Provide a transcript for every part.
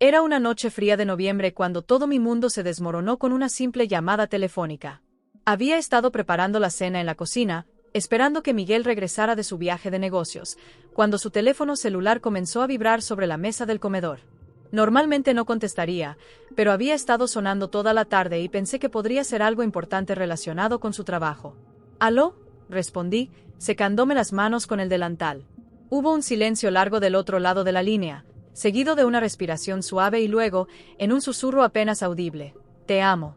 Era una noche fría de noviembre cuando todo mi mundo se desmoronó con una simple llamada telefónica. Había estado preparando la cena en la cocina, esperando que Miguel regresara de su viaje de negocios, cuando su teléfono celular comenzó a vibrar sobre la mesa del comedor. Normalmente no contestaría, pero había estado sonando toda la tarde y pensé que podría ser algo importante relacionado con su trabajo. «¿Aló?», respondí, secándome las manos con el delantal. Hubo un silencio largo del otro lado de la línea, seguido de una respiración suave y luego, en un susurro apenas audible, «Te amo».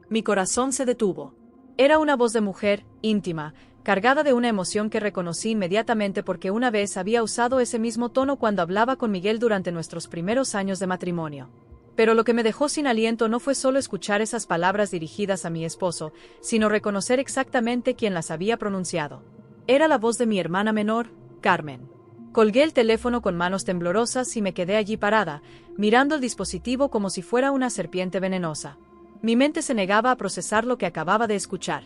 Mi corazón se detuvo. Era una voz de mujer, íntima, cargada de una emoción que reconocí inmediatamente porque una vez había usado ese mismo tono cuando hablaba con Miguel durante nuestros primeros años de matrimonio. Pero lo que me dejó sin aliento no fue solo escuchar esas palabras dirigidas a mi esposo, sino reconocer exactamente quién las había pronunciado. Era la voz de mi hermana menor, Carmen. Colgué el teléfono con manos temblorosas y me quedé allí parada, mirando el dispositivo como si fuera una serpiente venenosa. Mi mente se negaba a procesar lo que acababa de escuchar.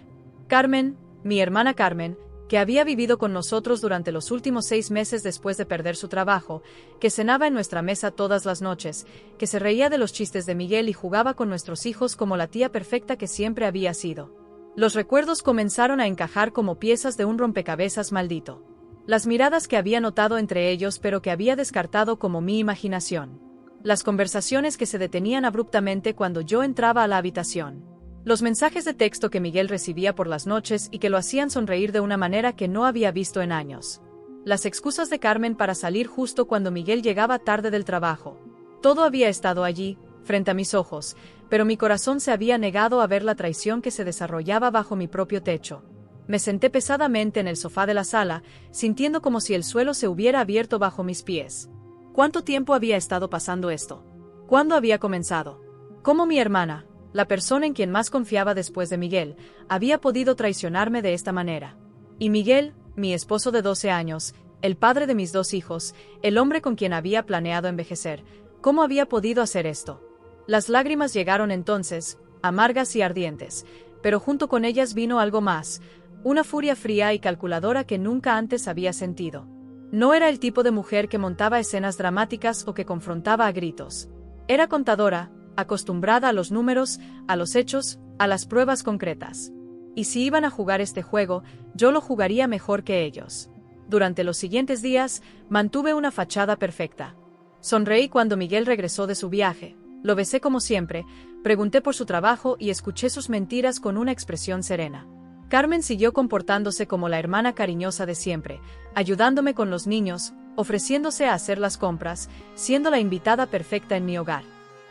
Carmen, mi hermana Carmen, que había vivido con nosotros durante los últimos 6 meses después de perder su trabajo, que cenaba en nuestra mesa todas las noches, que se reía de los chistes de Miguel y jugaba con nuestros hijos como la tía perfecta que siempre había sido. Los recuerdos comenzaron a encajar como piezas de un rompecabezas maldito. Las miradas que había notado entre ellos pero que había descartado como mi imaginación. Las conversaciones que se detenían abruptamente cuando yo entraba a la habitación. Los mensajes de texto que Miguel recibía por las noches y que lo hacían sonreír de una manera que no había visto en años. Las excusas de Carmen para salir justo cuando Miguel llegaba tarde del trabajo. Todo había estado allí, frente a mis ojos, pero mi corazón se había negado a ver la traición que se desarrollaba bajo mi propio techo. Me senté pesadamente en el sofá de la sala, sintiendo como si el suelo se hubiera abierto bajo mis pies. ¿Cuánto tiempo había estado pasando esto? ¿Cuándo había comenzado? ¿Cómo mi hermana, la persona en quien más confiaba después de Miguel, había podido traicionarme de esta manera? Y Miguel, mi esposo de 12 años, el padre de mis 2 hijos, el hombre con quien había planeado envejecer, ¿cómo había podido hacer esto? Las lágrimas llegaron entonces, amargas y ardientes, pero junto con ellas vino algo más, una furia fría y calculadora que nunca antes había sentido. No era el tipo de mujer que montaba escenas dramáticas o que confrontaba a gritos. Era contadora, acostumbrada a los números, a los hechos, a las pruebas concretas. Y si iban a jugar este juego, yo lo jugaría mejor que ellos. Durante los siguientes días, mantuve una fachada perfecta. Sonreí cuando Miguel regresó de su viaje, lo besé como siempre, pregunté por su trabajo y escuché sus mentiras con una expresión serena. Carmen siguió comportándose como la hermana cariñosa de siempre, ayudándome con los niños, ofreciéndose a hacer las compras, siendo la invitada perfecta en mi hogar.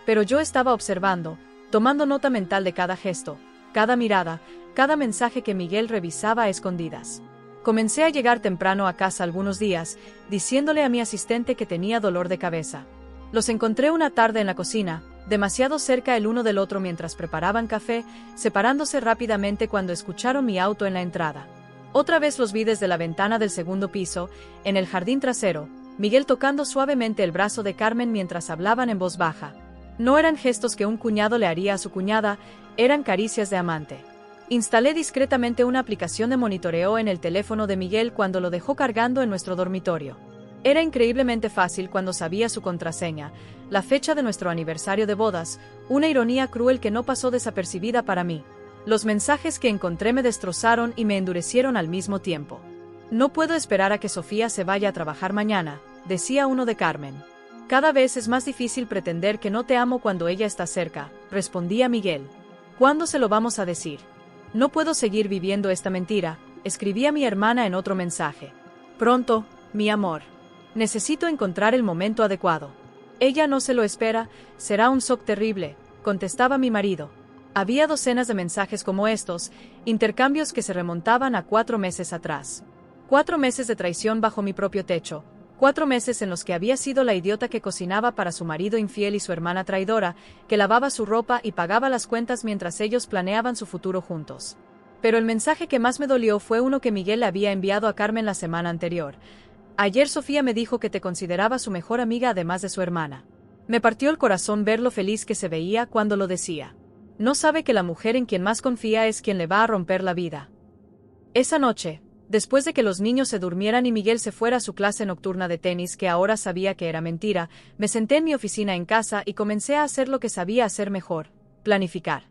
Pero yo estaba observando, tomando nota mental de cada gesto, cada mirada, cada mensaje que Miguel revisaba a escondidas. Comencé a llegar temprano a casa algunos días, diciéndole a mi asistente que tenía dolor de cabeza. Los encontré una tarde en la cocina, demasiado cerca el uno del otro mientras preparaban café, separándose rápidamente cuando escucharon mi auto en la entrada. Otra vez los vi desde la ventana del segundo piso, en el jardín trasero, Miguel tocando suavemente el brazo de Carmen mientras hablaban en voz baja. No eran gestos que un cuñado le haría a su cuñada, eran caricias de amante. Instalé discretamente una aplicación de monitoreo en el teléfono de Miguel cuando lo dejó cargando en nuestro dormitorio. Era increíblemente fácil cuando sabía su contraseña, la fecha de nuestro aniversario de bodas, una ironía cruel que no pasó desapercibida para mí. Los mensajes que encontré me destrozaron y me endurecieron al mismo tiempo. No puedo esperar a que Sofía se vaya a trabajar mañana, decía uno de Carmen. Cada vez es más difícil pretender que no te amo cuando ella está cerca, respondía Miguel. ¿Cuándo se lo vamos a decir? No puedo seguir viviendo esta mentira, escribía mi hermana en otro mensaje. Pronto, mi amor. Necesito encontrar el momento adecuado. Ella no se lo espera, será un shock terrible, contestaba mi marido. Había docenas de mensajes como estos, intercambios que se remontaban a 4 meses atrás. 4 meses de traición bajo mi propio techo, 4 meses en los que había sido la idiota que cocinaba para su marido infiel y su hermana traidora, que lavaba su ropa y pagaba las cuentas mientras ellos planeaban su futuro juntos. Pero el mensaje que más me dolió fue uno que Miguel le había enviado a Carmen la semana anterior. Ayer Sofía me dijo que te consideraba su mejor amiga además de su hermana. Me partió el corazón ver lo feliz que se veía cuando lo decía. No sabe que la mujer en quien más confía es quien le va a romper la vida. Esa noche, Después de que los niños se durmieran y Miguel se fuera a su clase nocturna de tenis, que ahora sabía que era mentira, me senté en mi oficina en casa y comencé a hacer lo que sabía hacer mejor: planificar.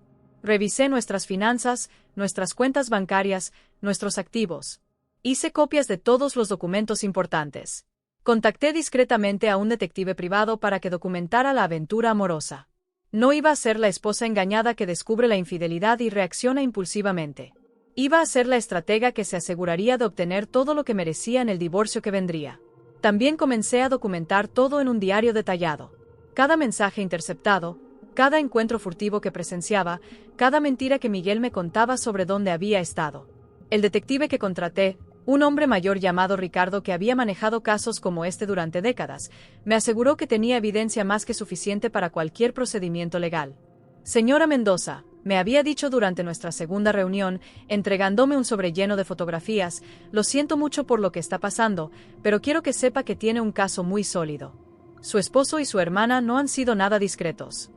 Revisé nuestras finanzas, nuestras cuentas bancarias, nuestros activos. Hice copias de todos los documentos importantes. Contacté discretamente a un detective privado para que documentara la aventura amorosa. No iba a ser la esposa engañada que descubre la infidelidad y reacciona impulsivamente. Iba a ser la estratega que se aseguraría de obtener todo lo que merecía en el divorcio que vendría. También comencé a documentar todo en un diario detallado. Cada mensaje interceptado, cada encuentro furtivo que presenciaba, cada mentira que Miguel me contaba sobre dónde había estado. El detective que contraté, un hombre mayor llamado Ricardo que había manejado casos como este durante décadas, me aseguró que tenía evidencia más que suficiente para cualquier procedimiento legal. Señora Mendoza, me había dicho durante nuestra segunda reunión, entregándome un sobre lleno de fotografías, lo siento mucho por lo que está pasando, pero quiero que sepa que tiene un caso muy sólido. Su esposo y su hermana no han sido nada discretos.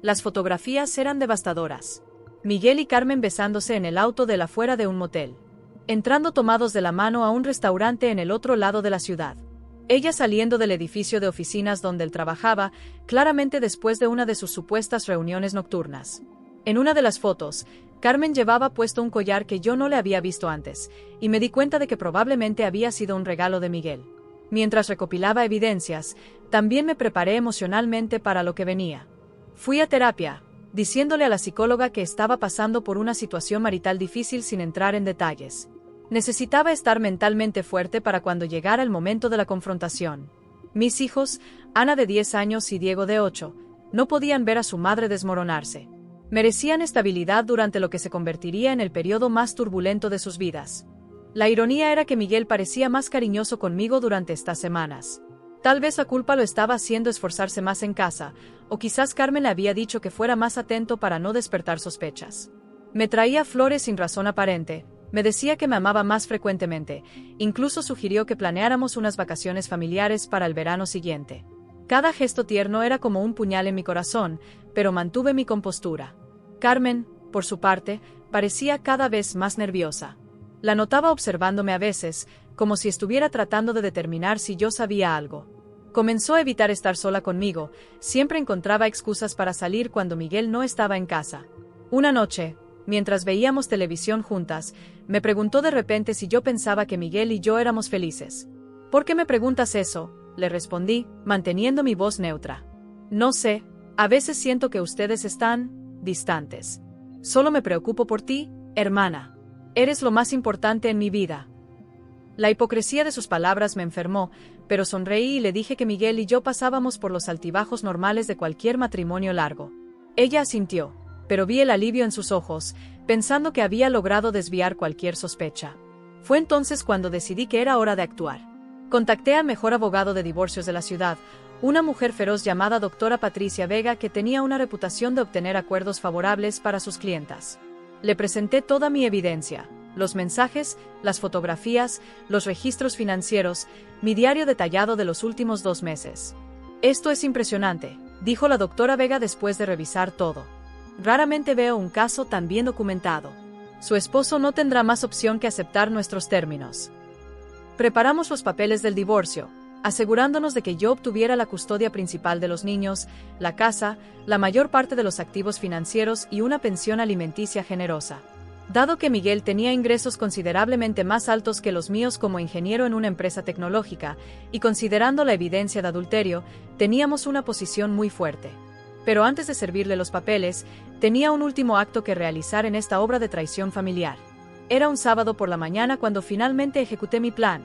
Las fotografías eran devastadoras. Miguel y Carmen besándose en el auto del afuera de un motel. Entrando tomados de la mano a un restaurante en el otro lado de la ciudad. Ella saliendo del edificio de oficinas donde él trabajaba, claramente después de una de sus supuestas reuniones nocturnas. En una de las fotos, Carmen llevaba puesto un collar que yo no le había visto antes, y me di cuenta de que probablemente había sido un regalo de Miguel. Mientras recopilaba evidencias, también me preparé emocionalmente para lo que venía. Fui a terapia, diciéndole a la psicóloga que estaba pasando por una situación marital difícil sin entrar en detalles. Necesitaba estar mentalmente fuerte para cuando llegara el momento de la confrontación. Mis hijos, Ana de 10 años y Diego de 8, no podían ver a su madre desmoronarse. Merecían estabilidad durante lo que se convertiría en el periodo más turbulento de sus vidas. La ironía era que Miguel parecía más cariñoso conmigo durante estas semanas. Tal vez la culpa lo estaba haciendo esforzarse más en casa, o quizás Carmen le había dicho que fuera más atento para no despertar sospechas. Me traía flores sin razón aparente, me decía que me amaba más frecuentemente, incluso sugirió que planeáramos unas vacaciones familiares para el verano siguiente. Cada gesto tierno era como un puñal en mi corazón, pero mantuve mi compostura. Carmen, por su parte, parecía cada vez más nerviosa. La notaba observándome a veces, como si estuviera tratando de determinar si yo sabía algo. Comenzó a evitar estar sola conmigo, siempre encontraba excusas para salir cuando Miguel no estaba en casa. Una noche, mientras veíamos televisión juntas, me preguntó de repente si yo pensaba que Miguel y yo éramos felices. ¿Por qué me preguntas eso?, le respondí, manteniendo mi voz neutra. No sé, a veces siento que ustedes están distantes. Solo me preocupo por ti, hermana. Eres lo más importante en mi vida. La hipocresía de sus palabras me enfermó, pero sonreí y le dije que Miguel y yo pasábamos por los altibajos normales de cualquier matrimonio largo. Ella asintió, pero vi el alivio en sus ojos, pensando que había logrado desviar cualquier sospecha. Fue entonces cuando decidí que era hora de actuar. Contacté al mejor abogado de divorcios de la ciudad, una mujer feroz llamada doctora Patricia Vega que tenía una reputación de obtener acuerdos favorables para sus clientas. Le presenté toda mi evidencia, los mensajes, las fotografías, los registros financieros, mi diario detallado de los últimos 2 meses. Esto es impresionante, dijo la doctora Vega después de revisar todo. Raramente veo un caso tan bien documentado. Su esposo no tendrá más opción que aceptar nuestros términos. Preparamos los papeles del divorcio, asegurándonos de que yo obtuviera la custodia principal de los niños, la casa, la mayor parte de los activos financieros y una pensión alimenticia generosa. Dado que Miguel tenía ingresos considerablemente más altos que los míos como ingeniero en una empresa tecnológica, y considerando la evidencia de adulterio, teníamos una posición muy fuerte. Pero antes de servirle los papeles, tenía un último acto que realizar en esta obra de traición familiar. Era un sábado por la mañana cuando finalmente ejecuté mi plan.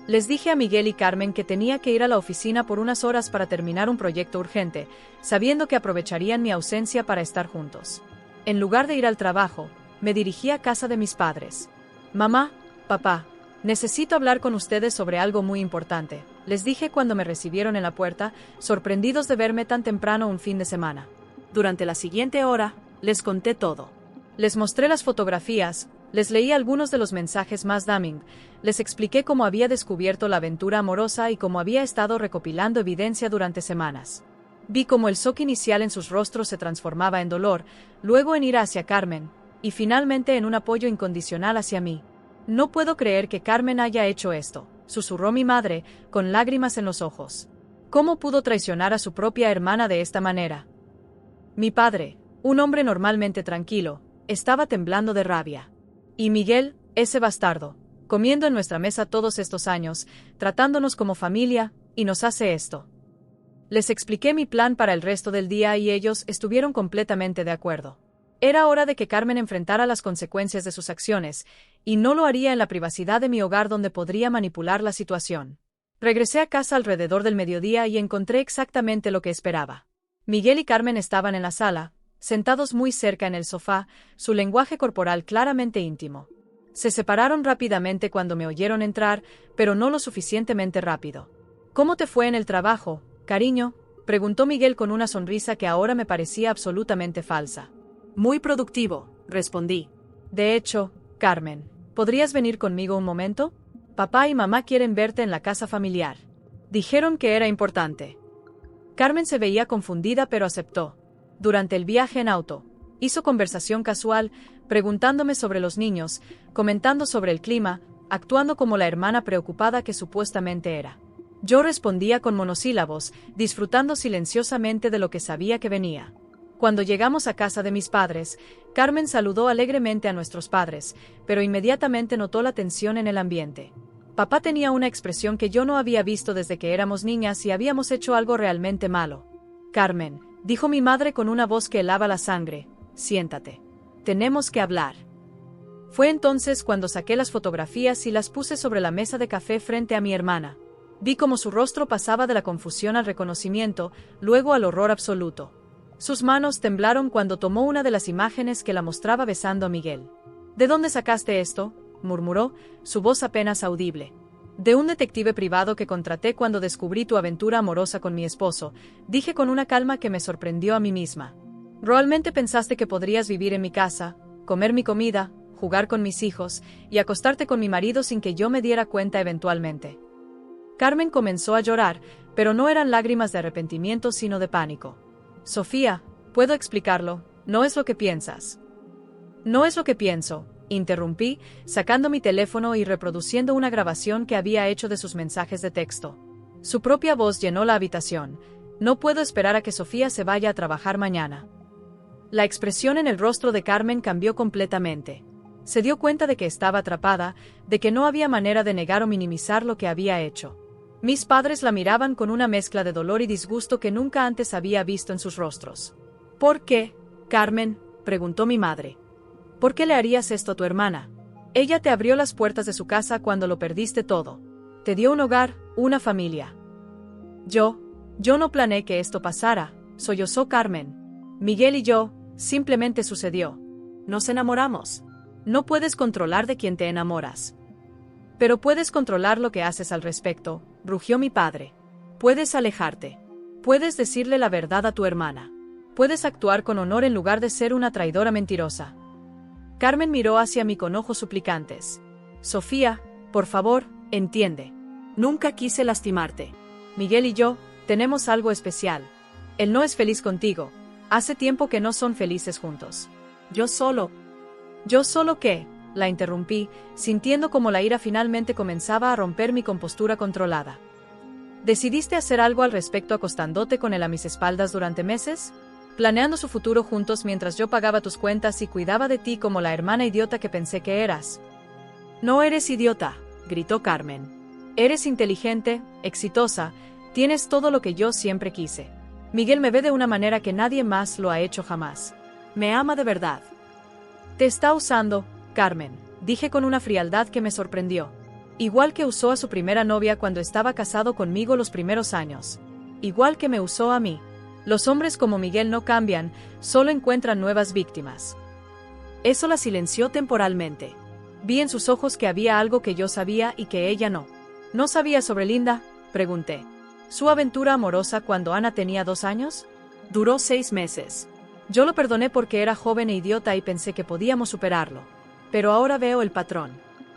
Les dije a Miguel y Carmen que tenía que ir a la oficina por unas horas para terminar un proyecto urgente, sabiendo que aprovecharían mi ausencia para estar juntos. En lugar de ir al trabajo, me dirigí a casa de mis padres. Mamá, papá, necesito hablar con ustedes sobre algo muy importante, les dije cuando me recibieron en la puerta, sorprendidos de verme tan temprano un fin de semana. Durante la siguiente hora, les conté todo. Les mostré las fotografías, les leí algunos de los mensajes más damning, les expliqué cómo había descubierto la aventura amorosa y cómo había estado recopilando evidencia durante semanas. Vi cómo el shock inicial en sus rostros se transformaba en dolor, luego en ira hacia Carmen, y finalmente en un apoyo incondicional hacia mí. No puedo creer que Carmen haya hecho esto, susurró mi madre, con lágrimas en los ojos. ¿Cómo pudo traicionar a su propia hermana de esta manera? Mi padre, un hombre normalmente tranquilo, estaba temblando de rabia. Y Miguel, ese bastardo, comiendo en nuestra mesa todos estos años, tratándonos como familia, y nos hace esto. Les expliqué mi plan para el resto del día y ellos estuvieron completamente de acuerdo. Era hora de que Carmen enfrentara las consecuencias de sus acciones, y no lo haría en la privacidad de mi hogar donde podría manipular la situación. Regresé a casa alrededor del mediodía y encontré exactamente lo que esperaba. Miguel y Carmen estaban en la sala, sentados muy cerca en el sofá, su lenguaje corporal claramente íntimo. Se separaron rápidamente cuando me oyeron entrar, pero no lo suficientemente rápido. ¿Cómo te fue en el trabajo, cariño?, preguntó Miguel con una sonrisa que ahora me parecía absolutamente falsa. Muy productivo, respondí. De hecho, Carmen, ¿podrías venir conmigo un momento? Papá y mamá quieren verte en la casa familiar. Dijeron que era importante. Carmen se veía confundida pero aceptó. Durante el viaje en auto, hizo conversación casual, preguntándome sobre los niños, comentando sobre el clima, actuando como la hermana preocupada que supuestamente era. Yo respondía con monosílabos, disfrutando silenciosamente de lo que sabía que venía. Cuando llegamos a casa de mis padres, Carmen saludó alegremente a nuestros padres, pero inmediatamente notó la tensión en el ambiente. Papá tenía una expresión que yo no había visto desde que éramos niñas y habíamos hecho algo realmente malo. Carmen, dijo mi madre con una voz que helaba la sangre, siéntate. Tenemos que hablar. Fue entonces cuando saqué las fotografías y las puse sobre la mesa de café frente a mi hermana. Vi cómo su rostro pasaba de la confusión al reconocimiento, luego al horror absoluto. Sus manos temblaron cuando tomó una de las imágenes que la mostraba besando a Miguel. ¿De dónde sacaste esto?, murmuró, su voz apenas audible. De un detective privado que contraté cuando descubrí tu aventura amorosa con mi esposo, dije con una calma que me sorprendió a mí misma. ¿Realmente pensaste que podrías vivir en mi casa, comer mi comida, jugar con mis hijos, y acostarte con mi marido sin que yo me diera cuenta eventualmente? Carmen comenzó a llorar, pero no eran lágrimas de arrepentimiento sino de pánico. Sofía, puedo explicarlo, no es lo que piensas. No es lo que pienso, interrumpí, sacando mi teléfono y reproduciendo una grabación que había hecho de sus mensajes de texto. Su propia voz llenó la habitación. No puedo esperar a que Sofía se vaya a trabajar mañana. La expresión en el rostro de Carmen cambió completamente. Se dio cuenta de que estaba atrapada, de que no había manera de negar o minimizar lo que había hecho. Mis padres la miraban con una mezcla de dolor y disgusto que nunca antes había visto en sus rostros. ¿Por qué, Carmen?, preguntó mi madre. ¿Por qué le harías esto a tu hermana? Ella te abrió las puertas de su casa cuando lo perdiste todo. Te dio un hogar, una familia. Yo no planeé que esto pasara, sollozó Carmen. Miguel y yo, simplemente sucedió. Nos enamoramos. No puedes controlar de quién te enamoras. Pero puedes controlar lo que haces al respecto, rugió mi padre. Puedes alejarte. Puedes decirle la verdad a tu hermana. Puedes actuar con honor en lugar de ser una traidora mentirosa. Carmen miró hacia mí con ojos suplicantes. Sofía, por favor, entiende. Nunca quise lastimarte. Miguel y yo, tenemos algo especial. Él no es feliz contigo. Hace tiempo que no son felices juntos. ¿Yo solo qué?, la interrumpí, sintiendo como la ira finalmente comenzaba a romper mi compostura controlada. ¿Decidiste hacer algo al respecto acostándote con él a mis espaldas durante meses? Planeando su futuro juntos mientras yo pagaba tus cuentas y cuidaba de ti como la hermana idiota que pensé que eras. No eres idiota, gritó Carmen. Eres inteligente, exitosa, tienes todo lo que yo siempre quise. Miguel me ve de una manera que nadie más lo ha hecho jamás. Me ama de verdad. Te está usando, Carmen, dije con una frialdad que me sorprendió. Igual que usó a su primera novia cuando estaba casado conmigo los primeros años. Igual que me usó a mí. Los hombres como Miguel no cambian, solo encuentran nuevas víctimas. Eso la silenció temporalmente. Vi en sus ojos que había algo que yo sabía y que ella no. ¿No sabía sobre Linda?, pregunté. ¿Su aventura amorosa cuando Ana tenía 2 años? Duró 6 meses. Yo lo perdoné porque era joven e idiota y pensé que podíamos superarlo. Pero ahora veo el patrón.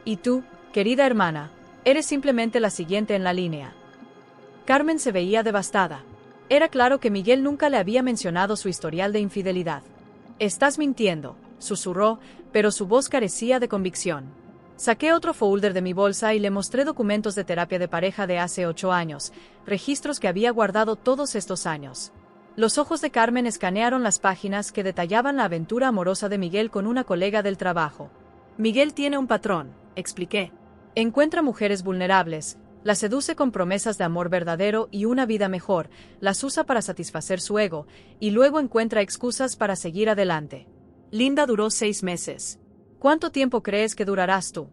Y tú, querida hermana, eres simplemente la siguiente en la línea. Carmen se veía devastada. Era claro que Miguel nunca le había mencionado su historial de infidelidad. Estás mintiendo, susurró, pero su voz carecía de convicción. Saqué otro folder de mi bolsa y le mostré documentos de terapia de pareja de hace 8 años, registros que había guardado todos estos años. Los ojos de Carmen escanearon las páginas que detallaban la aventura amorosa de Miguel con una colega del trabajo. Miguel tiene un patrón, expliqué. Encuentra mujeres vulnerables, las seduce con promesas de amor verdadero y una vida mejor, las usa para satisfacer su ego, y luego encuentra excusas para seguir adelante. Linda duró 6 meses. ¿Cuánto tiempo crees que durarás tú?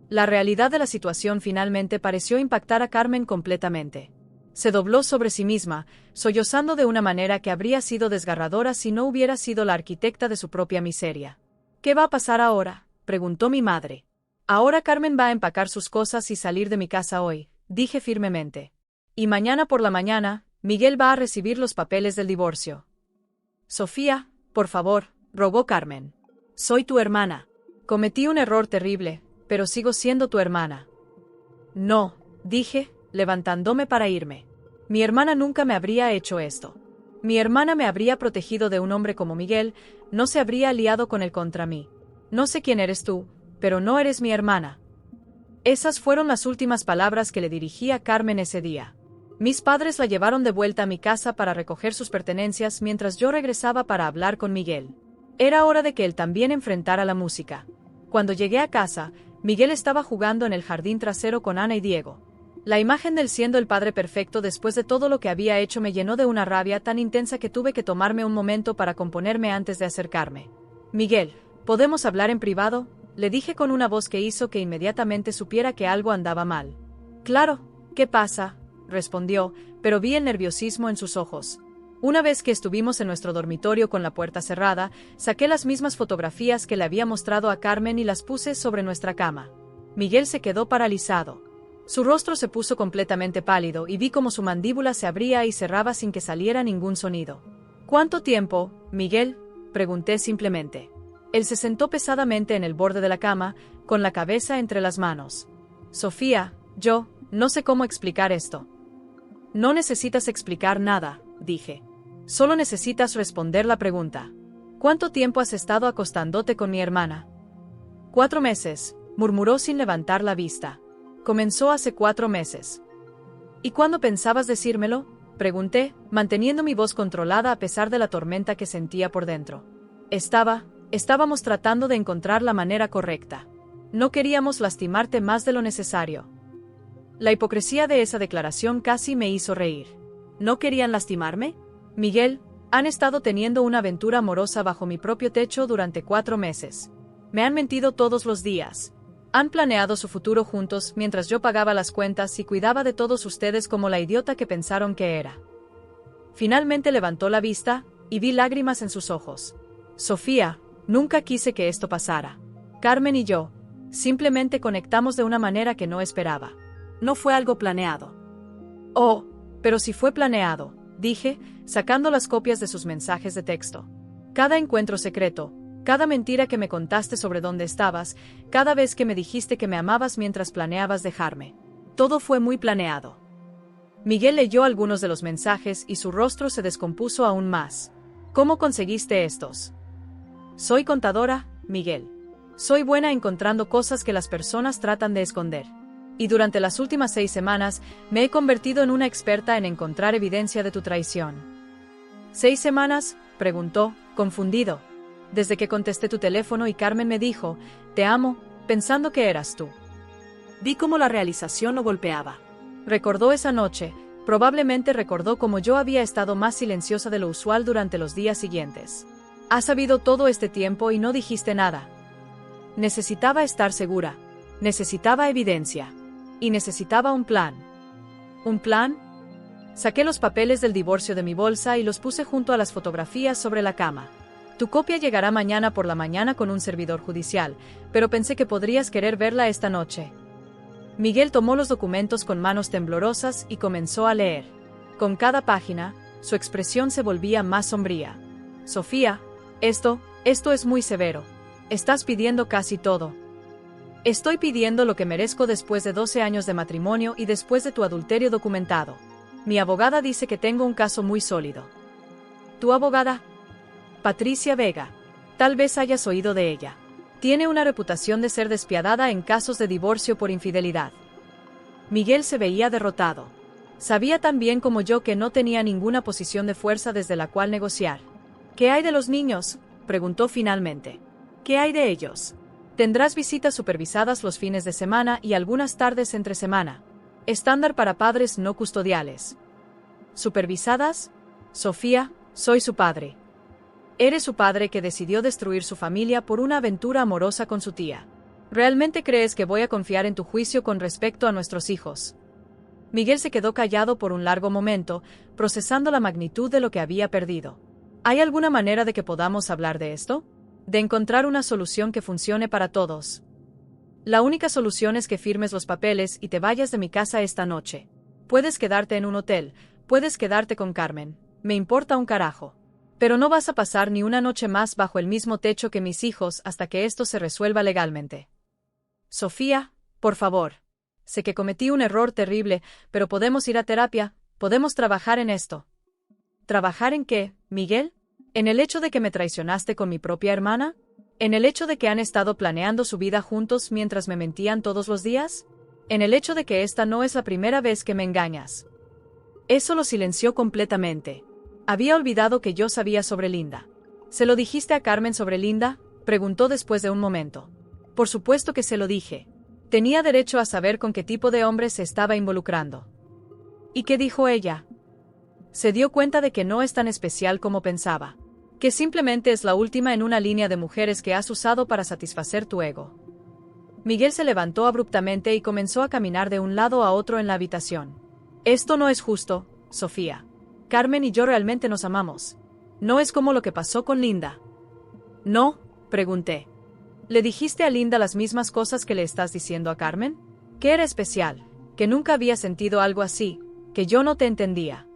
La realidad de la situación finalmente pareció impactar a Carmen completamente. Se dobló sobre sí misma, sollozando de una manera que habría sido desgarradora si no hubiera sido la arquitecta de su propia miseria. ¿Qué va a pasar ahora?, preguntó mi madre. Ahora Carmen va a empacar sus cosas y salir de mi casa hoy, dije firmemente. Y mañana por la mañana, Miguel va a recibir los papeles del divorcio. Sofía, por favor, rogó Carmen. Soy tu hermana. Cometí un error terrible, pero sigo siendo tu hermana. No, dije, levantándome para irme. Mi hermana nunca me habría hecho esto. Mi hermana me habría protegido de un hombre como Miguel, no se habría aliado con él contra mí. No sé quién eres tú, pero no eres mi hermana. Esas fueron las últimas palabras que le dirigí a Carmen ese día. Mis padres la llevaron de vuelta a mi casa para recoger sus pertenencias mientras yo regresaba para hablar con Miguel. Era hora de que él también enfrentara la música. Cuando llegué a casa, Miguel estaba jugando en el jardín trasero con Ana y Diego. La imagen de él siendo el padre perfecto después de todo lo que había hecho me llenó de una rabia tan intensa que tuve que tomarme un momento para componerme antes de acercarme. Miguel, ¿podemos hablar en privado?, le dije con una voz que hizo que inmediatamente supiera que algo andaba mal. Claro, ¿qué pasa?, respondió, pero vi el nerviosismo en sus ojos. Una vez que estuvimos en nuestro dormitorio con la puerta cerrada, saqué las mismas fotografías que le había mostrado a Carmen y las puse sobre nuestra cama. Miguel se quedó paralizado. Su rostro se puso completamente pálido y vi cómo su mandíbula se abría y cerraba sin que saliera ningún sonido. ¿Cuánto tiempo, Miguel?, pregunté simplemente. Él se sentó pesadamente en el borde de la cama, con la cabeza entre las manos. Sofía, yo no sé cómo explicar esto. No necesitas explicar nada, dije. Solo necesitas responder la pregunta. ¿Cuánto tiempo has estado acostándote con mi hermana? 4 meses, murmuró sin levantar la vista. Comenzó hace 4 meses. ¿Y cuándo pensabas decírmelo?, pregunté, manteniendo mi voz controlada a pesar de la tormenta que sentía por dentro. Estábamos tratando de encontrar la manera correcta. No queríamos lastimarte más de lo necesario. La hipocresía de esa declaración casi me hizo reír. ¿No querían lastimarme? Miguel, han estado teniendo una aventura amorosa bajo mi propio techo durante 4 meses. Me han mentido todos los días. Han planeado su futuro juntos mientras yo pagaba las cuentas y cuidaba de todos ustedes como la idiota que pensaron que era. Finalmente levantó la vista, y vi lágrimas en sus ojos. Sofía, nunca quise que esto pasara. Carmen y yo simplemente conectamos de una manera que no esperaba. No fue algo planeado. Oh, pero sí fue planeado, dije, sacando las copias de sus mensajes de texto. Cada encuentro secreto, cada mentira que me contaste sobre dónde estabas, cada vez que me dijiste que me amabas mientras planeabas dejarme. Todo fue muy planeado. Miguel leyó algunos de los mensajes y su rostro se descompuso aún más. ¿Cómo conseguiste estos? Soy contadora, Miguel. Soy buena encontrando cosas que las personas tratan de esconder. Y durante las últimas 6 semanas, me he convertido en una experta en encontrar evidencia de tu traición. ¿6 semanas?, preguntó, confundido. Desde que contesté tu teléfono y Carmen me dijo, te amo, pensando que eras tú. Vi cómo la realización lo golpeaba. Recordó esa noche, probablemente recordó cómo yo había estado más silenciosa de lo usual durante los días siguientes. Has sabido todo este tiempo y no dijiste nada. Necesitaba estar segura. Necesitaba evidencia. Y necesitaba un plan. ¿Un plan? Saqué los papeles del divorcio de mi bolsa y los puse junto a las fotografías sobre la cama. Tu copia llegará mañana por la mañana con un servidor judicial, pero pensé que podrías querer verla esta noche. Miguel tomó los documentos con manos temblorosas y comenzó a leer. Con cada página, su expresión se volvía más sombría. Sofía, esto es muy severo. Estás pidiendo casi todo. Estoy pidiendo lo que merezco después de 12 años de matrimonio y después de tu adulterio documentado. Mi abogada dice que tengo un caso muy sólido. ¿Tu abogada? Patricia Vega. Tal vez hayas oído de ella. Tiene una reputación de ser despiadada en casos de divorcio por infidelidad. Miguel se veía derrotado. Sabía tan bien como yo que no tenía ninguna posición de fuerza desde la cual negociar. ¿Qué hay de los niños?, preguntó finalmente. ¿Qué hay de ellos? Tendrás visitas supervisadas los fines de semana y algunas tardes entre semana. Estándar para padres no custodiales. ¿Supervisadas? Sofía, soy su padre. Eres su padre que decidió destruir su familia por una aventura amorosa con su tía. ¿Realmente crees que voy a confiar en tu juicio con respecto a nuestros hijos? Miguel se quedó callado por un largo momento, procesando la magnitud de lo que había perdido. ¿Hay alguna manera de que podamos hablar de esto? De encontrar una solución que funcione para todos. La única solución es que firmes los papeles y te vayas de mi casa esta noche. Puedes quedarte en un hotel, puedes quedarte con Carmen. Me importa un carajo. Pero no vas a pasar ni una noche más bajo el mismo techo que mis hijos hasta que esto se resuelva legalmente. Sofía, por favor. Sé que cometí un error terrible, pero podemos ir a terapia, podemos trabajar en esto. ¿Trabajar en qué, Miguel? ¿En el hecho de que me traicionaste con mi propia hermana? ¿En el hecho de que han estado planeando su vida juntos mientras me mentían todos los días? ¿En el hecho de que esta no es la primera vez que me engañas? Eso lo silenció completamente. Había olvidado que yo sabía sobre Linda. ¿Se lo dijiste a Carmen sobre Linda?, preguntó después de un momento. Por supuesto que se lo dije. Tenía derecho a saber con qué tipo de hombre se estaba involucrando. ¿Y qué dijo ella? Se dio cuenta de que no es tan especial como pensaba. Que simplemente es la última en una línea de mujeres que has usado para satisfacer tu ego. Miguel se levantó abruptamente y comenzó a caminar de un lado a otro en la habitación. Esto no es justo, Sofía. Carmen y yo realmente nos amamos. No es como lo que pasó con Linda. ¿No?, pregunté. ¿Le dijiste a Linda las mismas cosas que le estás diciendo a Carmen? ¿Que era especial? ¿Que nunca había sentido algo así? ¿Que yo no te entendía?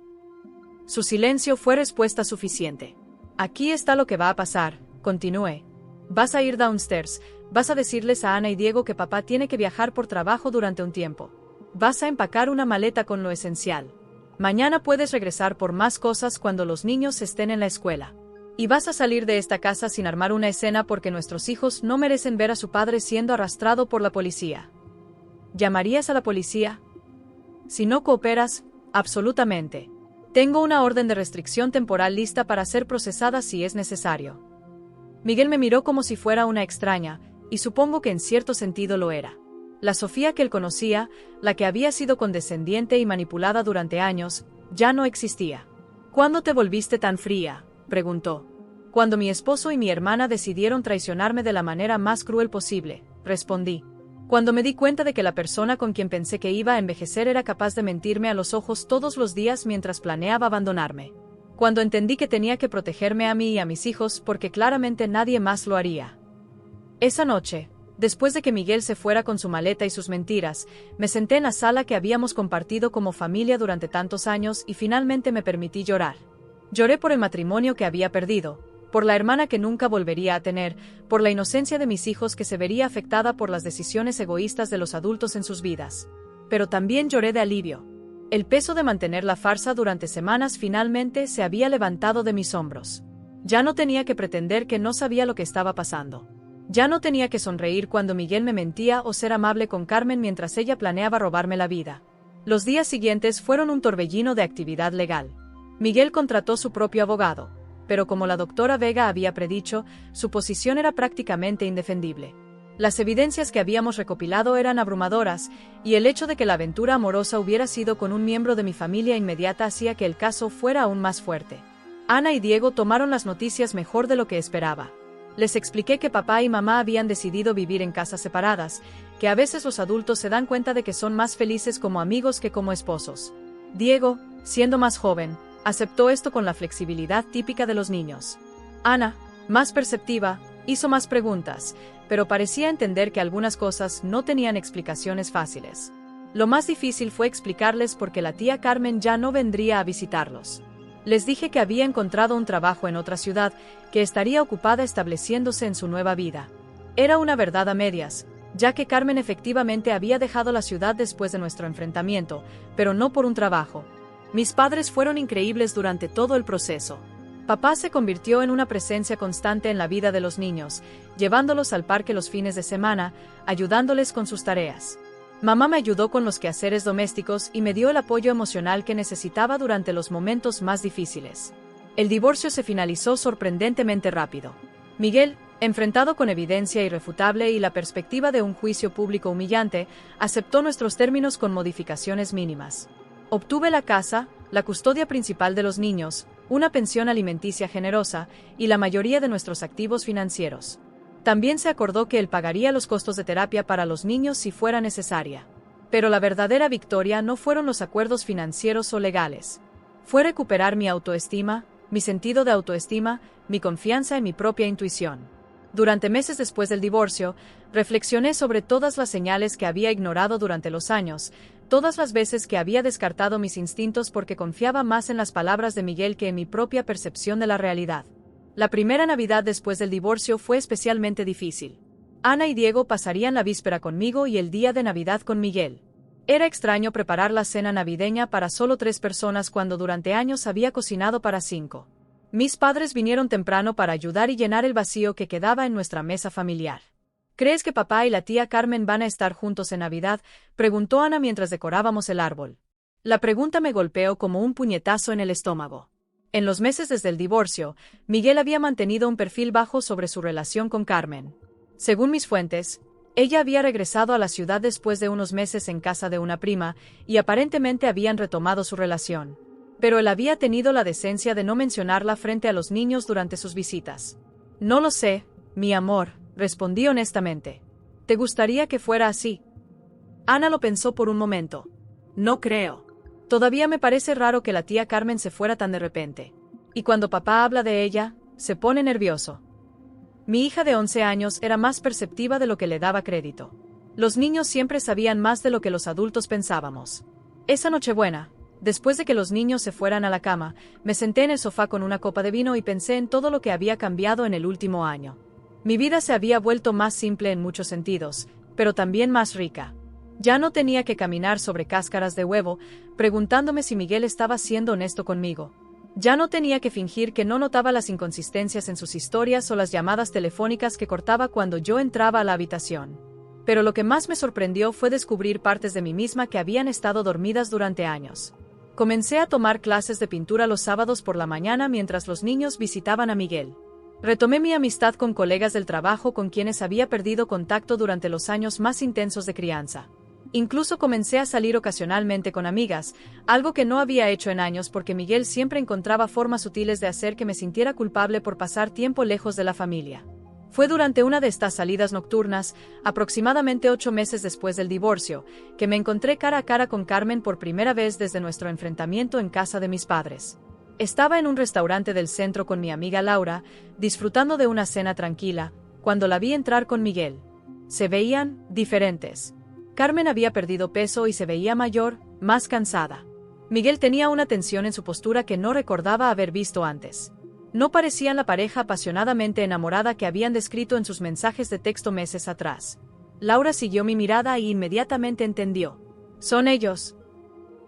Su silencio fue respuesta suficiente. Aquí está lo que va a pasar, continué. Vas a ir downstairs, vas a decirles a Ana y Diego que papá tiene que viajar por trabajo durante un tiempo. Vas a empacar una maleta con lo esencial. Mañana puedes regresar por más cosas cuando los niños estén en la escuela. Y vas a salir de esta casa sin armar una escena porque nuestros hijos no merecen ver a su padre siendo arrastrado por la policía. ¿Llamarías a la policía? Si no cooperas, absolutamente. Tengo una orden de restricción temporal lista para ser procesada si es necesario. Miguel me miró como si fuera una extraña, y supongo que en cierto sentido lo era. La Sofía que él conocía, la que había sido condescendiente y manipulada durante años, ya no existía. ¿Cuándo te volviste tan fría?, preguntó. Cuando mi esposo y mi hermana decidieron traicionarme de la manera más cruel posible, respondí. Cuando me di cuenta de que la persona con quien pensé que iba a envejecer era capaz de mentirme a los ojos todos los días mientras planeaba abandonarme. Cuando entendí que tenía que protegerme a mí y a mis hijos porque claramente nadie más lo haría. Esa noche, después de que Miguel se fuera con su maleta y sus mentiras, me senté en la sala que habíamos compartido como familia durante tantos años y finalmente me permití llorar. Lloré por el matrimonio que había perdido, por la hermana que nunca volvería a tener, por la inocencia de mis hijos que se vería afectada por las decisiones egoístas de los adultos en sus vidas. Pero también lloré de alivio. El peso de mantener la farsa durante semanas finalmente se había levantado de mis hombros. Ya no tenía que pretender que no sabía lo que estaba pasando. Ya no tenía que sonreír cuando Miguel me mentía o ser amable con Carmen mientras ella planeaba robarme la vida. Los días siguientes fueron un torbellino de actividad legal. Miguel contrató su propio abogado, pero como la doctora Vega había predicho, su posición era prácticamente indefendible. Las evidencias que habíamos recopilado eran abrumadoras, y el hecho de que la aventura amorosa hubiera sido con un miembro de mi familia inmediata hacía que el caso fuera aún más fuerte. Ana y Diego tomaron las noticias mejor de lo que esperaba. Les expliqué que papá y mamá habían decidido vivir en casas separadas, que a veces los adultos se dan cuenta de que son más felices como amigos que como esposos. Diego, siendo más joven, aceptó esto con la flexibilidad típica de los niños. Ana, más perceptiva, hizo más preguntas, pero parecía entender que algunas cosas no tenían explicaciones fáciles. Lo más difícil fue explicarles por qué la tía Carmen ya no vendría a visitarlos. Les dije que había encontrado un trabajo en otra ciudad, que estaría ocupada estableciéndose en su nueva vida. Era una verdad a medias, ya que Carmen efectivamente había dejado la ciudad después de nuestro enfrentamiento, pero no por un trabajo. Mis padres fueron increíbles durante todo el proceso. Papá se convirtió en una presencia constante en la vida de los niños, llevándolos al parque los fines de semana, ayudándoles con sus tareas. Mamá me ayudó con los quehaceres domésticos y me dio el apoyo emocional que necesitaba durante los momentos más difíciles. El divorcio se finalizó sorprendentemente rápido. Miguel, enfrentado con evidencia irrefutable y la perspectiva de un juicio público humillante, aceptó nuestros términos con modificaciones mínimas. Obtuve la casa, la custodia principal de los niños, una pensión alimenticia generosa y la mayoría de nuestros activos financieros. También se acordó que él pagaría los costos de terapia para los niños si fuera necesaria. Pero la verdadera victoria no fueron los acuerdos financieros o legales. Fue recuperar mi autoestima, mi sentido de autoestima, mi confianza en mi propia intuición. Durante meses después del divorcio, reflexioné sobre todas las señales que había ignorado durante los años, todas las veces que había descartado mis instintos porque confiaba más en las palabras de Miguel que en mi propia percepción de la realidad. La primera Navidad después del divorcio fue especialmente difícil. Ana y Diego pasarían la víspera conmigo y el día de Navidad con Miguel. Era extraño preparar la cena navideña para solo 3 personas cuando durante años había cocinado para 5. Mis padres vinieron temprano para ayudar y llenar el vacío que quedaba en nuestra mesa familiar. ¿Crees que papá y la tía Carmen van a estar juntos en Navidad?, preguntó Ana mientras decorábamos el árbol. La pregunta me golpeó como un puñetazo en el estómago. En los meses desde el divorcio, Miguel había mantenido un perfil bajo sobre su relación con Carmen. Según mis fuentes, ella había regresado a la ciudad después de unos meses en casa de una prima, y aparentemente habían retomado su relación. Pero él había tenido la decencia de no mencionarla frente a los niños durante sus visitas. No lo sé, mi amor, respondí honestamente. ¿Te gustaría que fuera así? Ana lo pensó por un momento. No creo. Todavía me parece raro que la tía Carmen se fuera tan de repente. Y cuando papá habla de ella, se pone nervioso. Mi hija de 11 años era más perceptiva de lo que le daba crédito. Los niños siempre sabían más de lo que los adultos pensábamos. Esa Nochebuena, después de que los niños se fueran a la cama, me senté en el sofá con una copa de vino y pensé en todo lo que había cambiado en el último año. Mi vida se había vuelto más simple en muchos sentidos, pero también más rica. Ya no tenía que caminar sobre cáscaras de huevo, preguntándome si Miguel estaba siendo honesto conmigo. Ya no tenía que fingir que no notaba las inconsistencias en sus historias o las llamadas telefónicas que cortaba cuando yo entraba a la habitación. Pero lo que más me sorprendió fue descubrir partes de mí misma que habían estado dormidas durante años. Comencé a tomar clases de pintura los sábados por la mañana mientras los niños visitaban a Miguel. Retomé mi amistad con colegas del trabajo con quienes había perdido contacto durante los años más intensos de crianza. Incluso comencé a salir ocasionalmente con amigas, algo que no había hecho en años porque Miguel siempre encontraba formas sutiles de hacer que me sintiera culpable por pasar tiempo lejos de la familia. Fue durante una de estas salidas nocturnas, aproximadamente 8 meses después del divorcio, que me encontré cara a cara con Carmen por primera vez desde nuestro enfrentamiento en casa de mis padres. Estaba en un restaurante del centro con mi amiga Laura, disfrutando de una cena tranquila, cuando la vi entrar con Miguel. Se veían diferentes. Carmen había perdido peso y se veía mayor, más cansada. Miguel tenía una tensión en su postura que no recordaba haber visto antes. No parecían la pareja apasionadamente enamorada que habían descrito en sus mensajes de texto meses atrás. Laura siguió mi mirada y inmediatamente entendió. «Son ellos».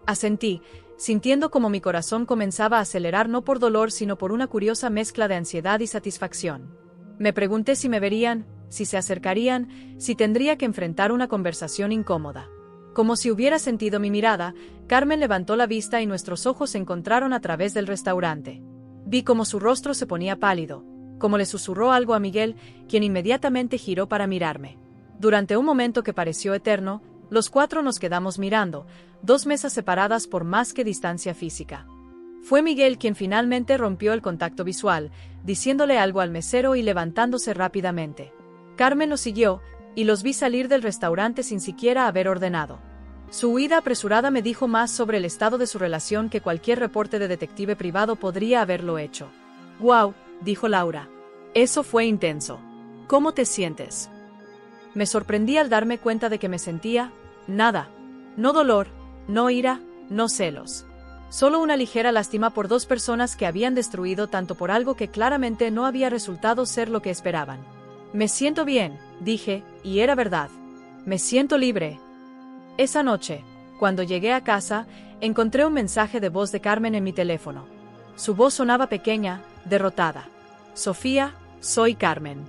Asentí, sintiendo como mi corazón comenzaba a acelerar no por dolor sino por una curiosa mezcla de ansiedad y satisfacción. Me pregunté si me verían, si se acercarían, si tendría que enfrentar una conversación incómoda. Como si hubiera sentido mi mirada, Carmen levantó la vista y nuestros ojos se encontraron a través del restaurante. Vi cómo su rostro se ponía pálido, como le susurró algo a Miguel, quien inmediatamente giró para mirarme. Durante un momento que pareció eterno, los 4 nos quedamos mirando, 2 mesas separadas por más que distancia física. Fue Miguel quien finalmente rompió el contacto visual, diciéndole algo al mesero y levantándose rápidamente. Carmen lo siguió, y los vi salir del restaurante sin siquiera haber ordenado. Su huida apresurada me dijo más sobre el estado de su relación que cualquier reporte de detective privado podría haberlo hecho. «Guau», dijo Laura. «Eso fue intenso. ¿Cómo te sientes?» Me sorprendí al darme cuenta de que me sentía nada. No dolor, no ira, no celos. Solo una ligera lástima por 2 personas que habían destruido tanto por algo que claramente no había resultado ser lo que esperaban. «Me siento bien», dije, y era verdad. «Me siento libre». Esa noche, cuando llegué a casa, encontré un mensaje de voz de Carmen en mi teléfono. Su voz sonaba pequeña, derrotada. Sofía, soy Carmen.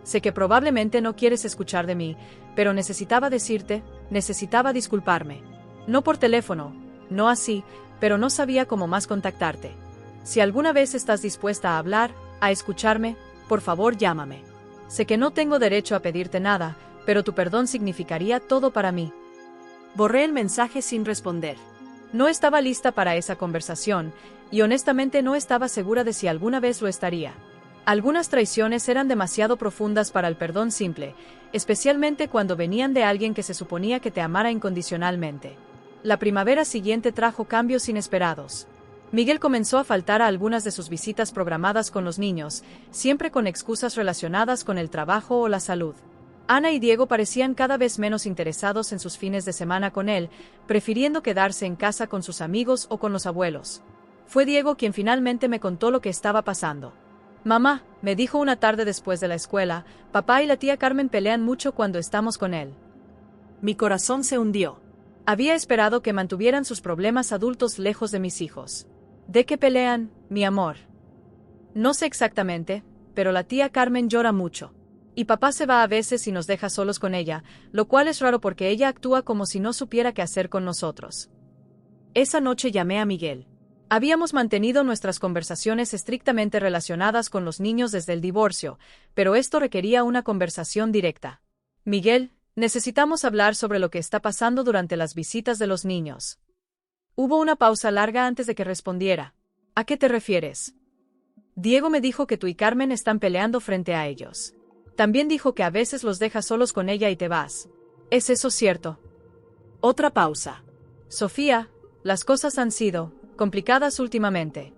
Sé que probablemente no quieres escuchar de mí, pero necesitaba decirte, necesitaba disculparme. No por teléfono, no así, pero no sabía cómo más contactarte. Si alguna vez estás dispuesta a hablar, a escucharme, por favor llámame. Sé que no tengo derecho a pedirte nada, pero tu perdón significaría todo para mí. Borré el mensaje sin responder. No estaba lista para esa conversación, y honestamente no estaba segura de si alguna vez lo estaría. Algunas traiciones eran demasiado profundas para el perdón simple, especialmente cuando venían de alguien que se suponía que te amara incondicionalmente. La primavera siguiente trajo cambios inesperados. Miguel comenzó a faltar a algunas de sus visitas programadas con los niños, siempre con excusas relacionadas con el trabajo o la salud. Ana y Diego parecían cada vez menos interesados en sus fines de semana con él, prefiriendo quedarse en casa con sus amigos o con los abuelos. Fue Diego quien finalmente me contó lo que estaba pasando. Mamá, me dijo una tarde después de la escuela, papá y la tía Carmen pelean mucho cuando estamos con él. Mi corazón se hundió. Había esperado que mantuvieran sus problemas adultos lejos de mis hijos. ¿De qué pelean, mi amor? No sé exactamente, pero la tía Carmen llora mucho. Y papá se va a veces y nos deja solos con ella, lo cual es raro porque ella actúa como si no supiera qué hacer con nosotros. Esa noche llamé a Miguel. Habíamos mantenido nuestras conversaciones estrictamente relacionadas con los niños desde el divorcio, pero esto requería una conversación directa. Miguel, necesitamos hablar sobre lo que está pasando durante las visitas de los niños. Hubo una pausa larga antes de que respondiera. ¿A qué te refieres? Diego me dijo que tú y Carmen están peleando frente a ellos. También dijo que a veces los dejas solos con ella y te vas. ¿Es eso cierto? Otra pausa. Sofía, las cosas han sido complicadas últimamente.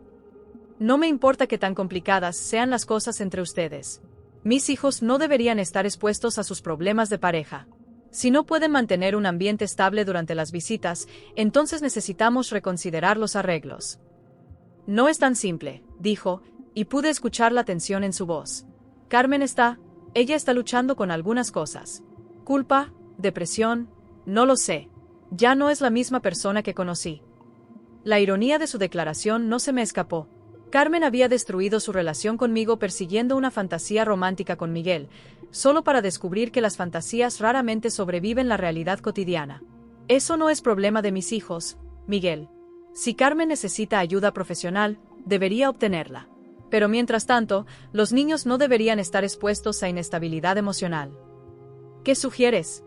No me importa qué tan complicadas sean las cosas entre ustedes. Mis hijos no deberían estar expuestos a sus problemas de pareja. Si no pueden mantener un ambiente estable durante las visitas, entonces necesitamos reconsiderar los arreglos. No es tan simple, dijo, y pude escuchar la tensión en su voz. Ella está luchando con algunas cosas. Culpa, depresión, no lo sé. Ya no es la misma persona que conocí. La ironía de su declaración no se me escapó. Carmen había destruido su relación conmigo persiguiendo una fantasía romántica con Miguel, solo para descubrir que las fantasías raramente sobreviven la realidad cotidiana. Eso no es problema de mis hijos, Miguel. Si Carmen necesita ayuda profesional, debería obtenerla. Pero mientras tanto, los niños no deberían estar expuestos a inestabilidad emocional. ¿Qué sugieres?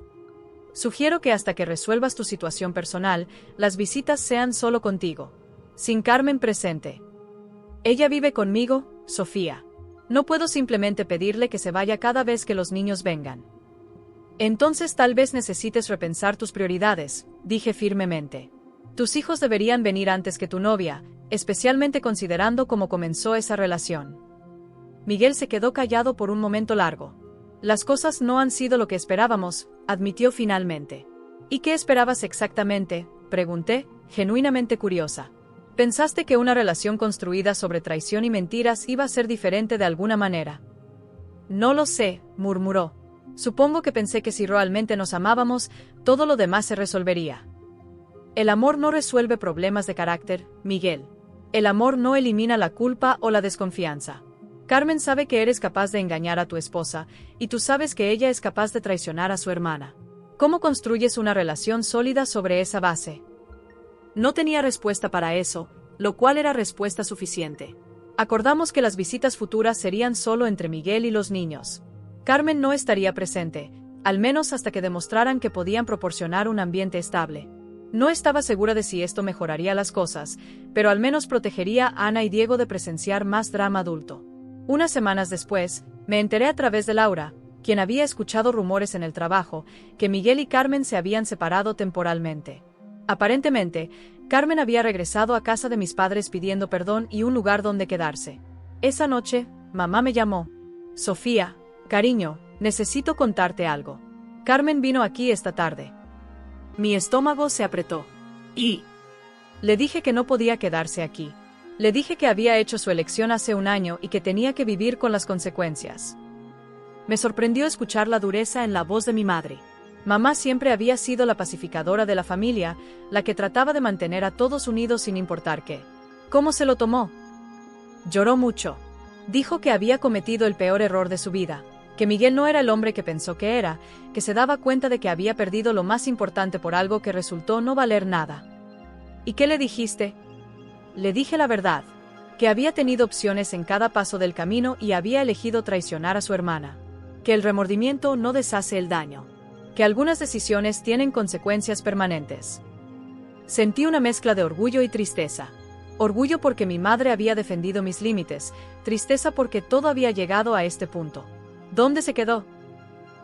Sugiero que hasta que resuelvas tu situación personal, las visitas sean solo contigo, sin Carmen presente. Ella vive conmigo, Sofía. No puedo simplemente pedirle que se vaya cada vez que los niños vengan. Entonces tal vez necesites repensar tus prioridades, dije firmemente. Tus hijos deberían venir antes que tu novia, especialmente considerando cómo comenzó esa relación. Miguel se quedó callado por un momento largo. Las cosas no han sido lo que esperábamos, admitió finalmente. ¿Y qué esperabas exactamente?, pregunté, genuinamente curiosa. ¿Pensaste que una relación construida sobre traición y mentiras iba a ser diferente de alguna manera? No lo sé, murmuró. Supongo que pensé que si realmente nos amábamos, todo lo demás se resolvería. El amor no resuelve problemas de carácter, Miguel. El amor no elimina la culpa o la desconfianza. Carmen sabe que eres capaz de engañar a tu esposa, y tú sabes que ella es capaz de traicionar a su hermana. ¿Cómo construyes una relación sólida sobre esa base? No tenía respuesta para eso, lo cual era respuesta suficiente. Acordamos que las visitas futuras serían solo entre Miguel y los niños. Carmen no estaría presente, al menos hasta que demostraran que podían proporcionar un ambiente estable. No estaba segura de si esto mejoraría las cosas, pero al menos protegería a Ana y Diego de presenciar más drama adulto. Unas semanas después, me enteré a través de Laura, quien había escuchado rumores en el trabajo, que Miguel y Carmen se habían separado temporalmente. Aparentemente, Carmen había regresado a casa de mis padres pidiendo perdón y un lugar donde quedarse. Esa noche, mamá me llamó. Sofía, cariño, necesito contarte algo. Carmen vino aquí esta tarde. Mi estómago se apretó. Y le dije que no podía quedarse aquí. Le dije que había hecho su elección hace un año y que tenía que vivir con las consecuencias. Me sorprendió escuchar la dureza en la voz de mi madre. Mamá siempre había sido la pacificadora de la familia, la que trataba de mantener a todos unidos sin importar qué. ¿Cómo se lo tomó? Lloró mucho. Dijo que había cometido el peor error de su vida, que Miguel no era el hombre que pensó que era, que se daba cuenta de que había perdido lo más importante por algo que resultó no valer nada. ¿Y qué le dijiste? Le dije la verdad, que había tenido opciones en cada paso del camino y había elegido traicionar a su hermana, que el remordimiento no deshace el daño, que algunas decisiones tienen consecuencias permanentes. Sentí una mezcla de orgullo y tristeza. Orgullo porque mi madre había defendido mis límites, tristeza porque todo había llegado a este punto. ¿Dónde se quedó?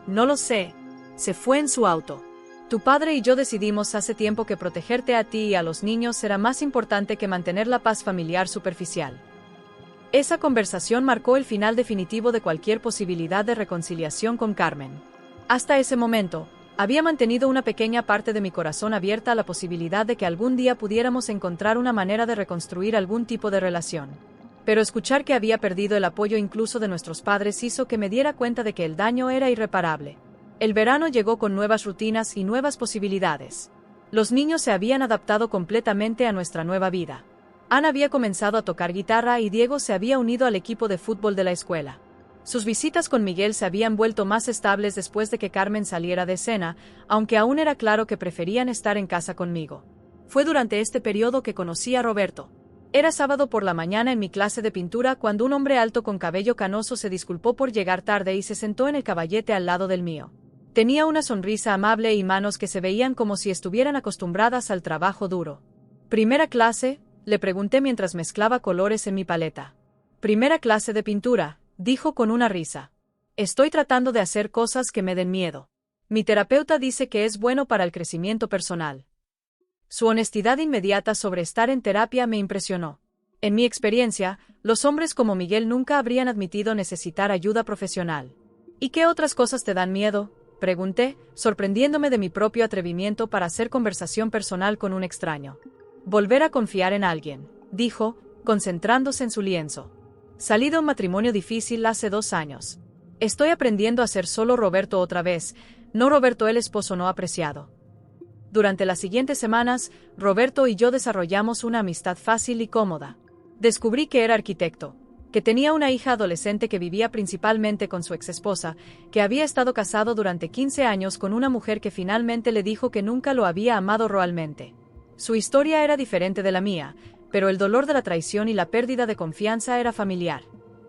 No lo sé. Se fue en su auto. Tu padre y yo decidimos hace tiempo que protegerte a ti y a los niños será más importante que mantener la paz familiar superficial. Esa conversación marcó el final definitivo de cualquier posibilidad de reconciliación con Carmen. Hasta ese momento, había mantenido una pequeña parte de mi corazón abierta a la posibilidad de que algún día pudiéramos encontrar una manera de reconstruir algún tipo de relación. Pero escuchar que había perdido el apoyo incluso de nuestros padres hizo que me diera cuenta de que el daño era irreparable. El verano llegó con nuevas rutinas y nuevas posibilidades. Los niños se habían adaptado completamente a nuestra nueva vida. Ana había comenzado a tocar guitarra y Diego se había unido al equipo de fútbol de la escuela. Sus visitas con Miguel se habían vuelto más estables después de que Carmen saliera de escena, aunque aún era claro que preferían estar en casa conmigo. Fue durante este periodo que conocí a Roberto. Era sábado por la mañana en mi clase de pintura cuando un hombre alto con cabello canoso se disculpó por llegar tarde y se sentó en el caballete al lado del mío. Tenía una sonrisa amable y manos que se veían como si estuvieran acostumbradas al trabajo duro. ¿Primera clase?, le pregunté mientras mezclaba colores en mi paleta. Primera clase de pintura, dijo con una risa. Estoy tratando de hacer cosas que me den miedo. Mi terapeuta dice que es bueno para el crecimiento personal. Su honestidad inmediata sobre estar en terapia me impresionó. En mi experiencia, los hombres como Miguel nunca habrían admitido necesitar ayuda profesional. ¿Y qué otras cosas te dan miedo?, pregunté, sorprendiéndome de mi propio atrevimiento para hacer conversación personal con un extraño. Volver a confiar en alguien, dijo, concentrándose en su lienzo. Salí de un matrimonio difícil hace 2 años. Estoy aprendiendo a ser solo Roberto otra vez, no Roberto el esposo no apreciado. Durante las siguientes semanas, Roberto y yo desarrollamos una amistad fácil y cómoda. Descubrí que era arquitecto, que tenía una hija adolescente que vivía principalmente con su exesposa, que había estado casado durante 15 años con una mujer que finalmente le dijo que nunca lo había amado realmente. Su historia era diferente de la mía, pero el dolor de la traición y la pérdida de confianza era familiar.